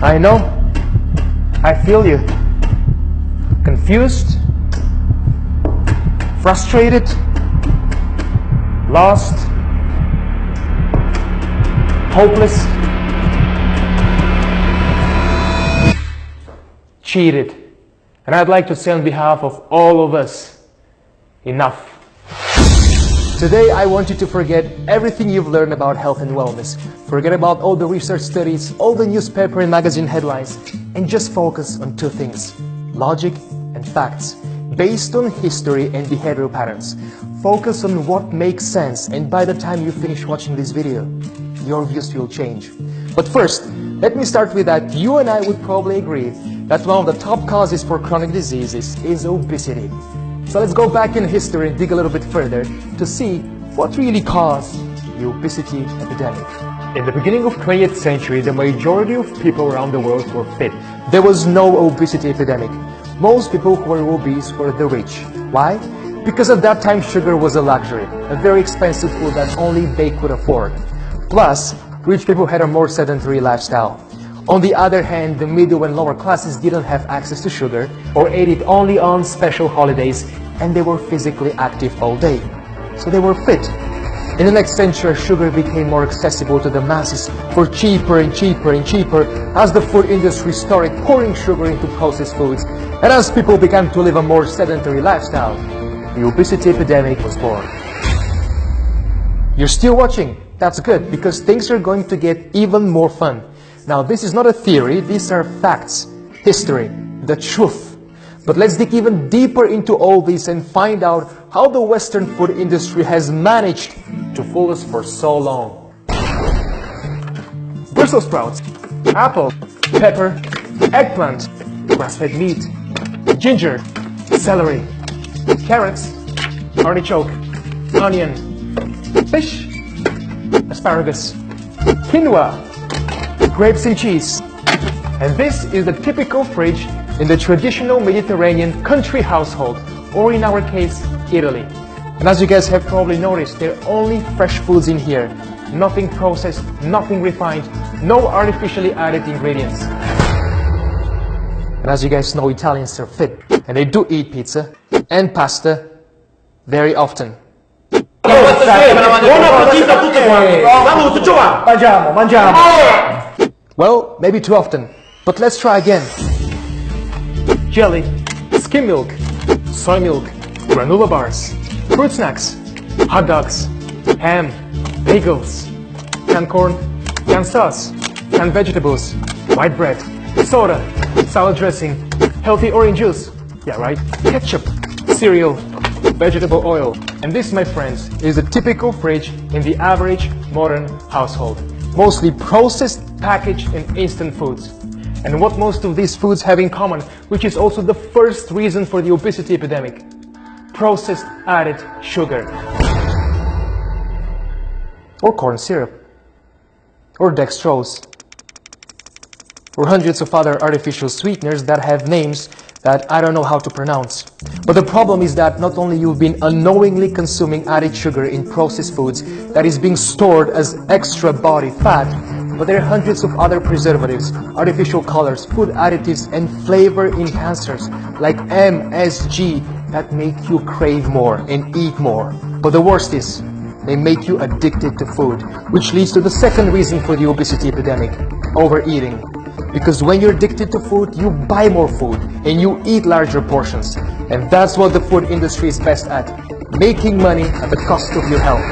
I know. I feel you. Confused, frustrated, lost, hopeless, cheated. And I'd like to say on behalf of all of us, enough. Today, I want you to forget everything you've learned about health and wellness. Forget about all the research studies, all the newspaper and magazine headlines, and just focus on two things: logic and facts, based on history and behavioral patterns. Focus on what makes sense, and by the time you finish watching this video, your views will change. But first, let me start with that you and I would probably agree that one of the top causes for chronic diseases is obesity. So let's go back in history and dig a little bit further to see what really caused the obesity epidemic. In the beginning of 20th century, the majority of people around the world were fit. There was no obesity epidemic. Most people who were obese were the rich. Why? Because at that time sugar was a luxury, a very expensive food that only they could afford. Plus, rich people had a more sedentary lifestyle. On the other hand, the middle and lower classes didn't have access to sugar or ate it only on special holidays, and they were physically active all day. So they were fit. In the next century, sugar became more accessible to the masses for cheaper and cheaper and cheaper as the food industry started pouring sugar into processed foods, and as people began to live a more sedentary lifestyle, the obesity epidemic was born. You're still watching? That's good, because things are going to get even more fun. Now, this is not a theory, these are facts, history, the truth. But let's dig even deeper into all this and find out how the Western food industry has managed to fool us for so long. Brussels sprouts, apple, pepper, eggplant, grass-fed meat, ginger, celery, carrots, artichoke, onion, fish, asparagus, quinoa, grapes and cheese. And this is the typical fridge in the traditional Mediterranean country household, or in our case, Italy. And as you guys have probably noticed, there are only fresh foods in here. Nothing processed, nothing refined, no artificially added ingredients. And as you guys know, Italians are fit, and they do eat pizza and pasta very often. Well, maybe too often, but let's try again. Jelly, skim milk, soy milk, granola bars, fruit snacks, hot dogs, ham, bagels, canned corn, canned sauce, canned vegetables, white bread, soda, salad dressing, healthy orange juice, yeah right, ketchup, cereal, vegetable oil. And this, my friends, is a typical fridge in the average modern household. Mostly processed, packaged, and instant foods. And what most of these foods have in common, which is also the first reason for the obesity epidemic: processed added sugar. Or corn syrup. Or dextrose. Or hundreds of other artificial sweeteners that have names that I don't know how to pronounce. But the problem is that not only you've been unknowingly consuming added sugar in processed foods that is being stored as extra body fat, but there are hundreds of other preservatives, artificial colors, food additives, and flavor enhancers like MSG that make you crave more and eat more. But the worst is, they make you addicted to food, which leads to the second reason for the obesity epidemic: overeating. Because when you're addicted to food, you buy more food and you eat larger portions. And that's what the food industry is best at: making money at the cost of your health.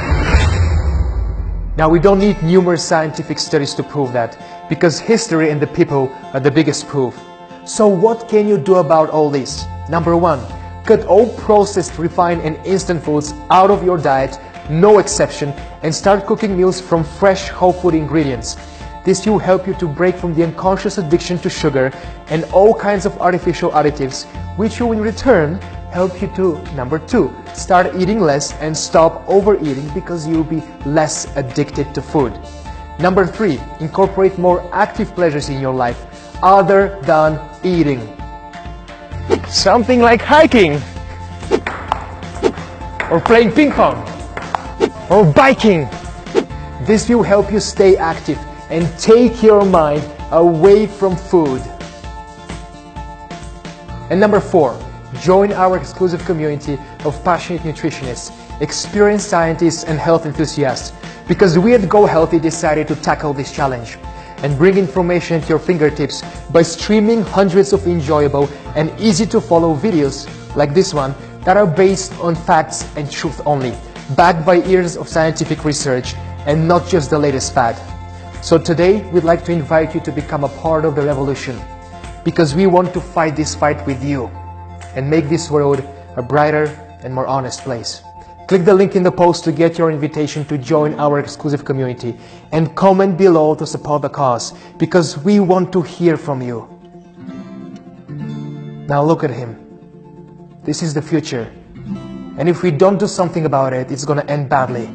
Now, we don't need numerous scientific studies to prove that, because history and the people are the biggest proof. So what can you do about all this? Number one, cut all processed, refined, and instant foods out of your diet, no exception, and start cooking meals from fresh, whole food ingredients. This will help you to break from the unconscious addiction to sugar and all kinds of artificial additives, which will in return help you to, number two, start eating less and stop overeating, because you'll be less addicted to food. Number three, incorporate more active pleasures in your life other than eating. Something like hiking, or playing ping pong, or biking. This will help you stay active and take your mind away from food. And number 4, join our exclusive community of passionate nutritionists, experienced scientists, and health enthusiasts, because we at Go Healthy decided to tackle this challenge and bring information at your fingertips by streaming hundreds of enjoyable and easy to follow videos like this one that are based on facts and truth only, backed by years of scientific research and not just the latest fad. So today we'd like to invite you to become a part of the revolution, because we want to fight this fight with you and make this world a brighter and more honest place. Click the link in the post to get your invitation to join our exclusive community, and comment below to support the cause, because we want to hear from you. Now look at him. This is the future, and if we don't do something about it, it's gonna end badly.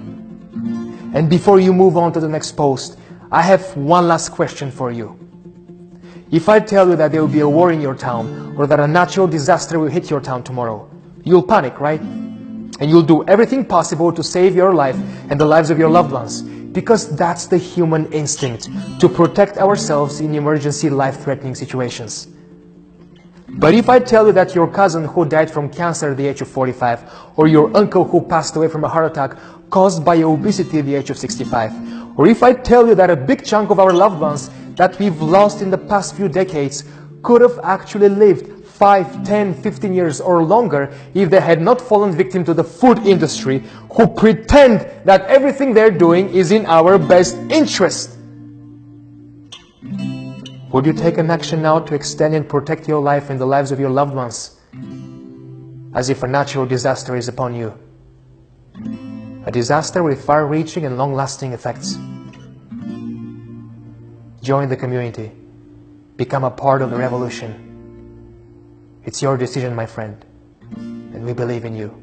And before you move on to the next post, I have one last question for you. If I tell you that there will be a war in your town, or that a natural disaster will hit your town tomorrow, you'll panic, right? And you'll do everything possible to save your life and the lives of your loved ones, because that's the human instinct, to protect ourselves in emergency life-threatening situations. But if I tell you that your cousin who died from cancer at the age of 45, or your uncle who passed away from a heart attack caused by obesity at the age of 65, or if I tell you that a big chunk of our loved ones that we've lost in the past few decades could have actually lived 5, 10, 15 years or longer if they had not fallen victim to the food industry, who pretend that everything they're doing is in our best interest, would you take an action now to extend and protect your life and the lives of your loved ones, as if a natural disaster is upon you? A disaster with far-reaching and long-lasting effects. Join the community. Become a part of the revolution. It's your decision, my friend, and we believe in you.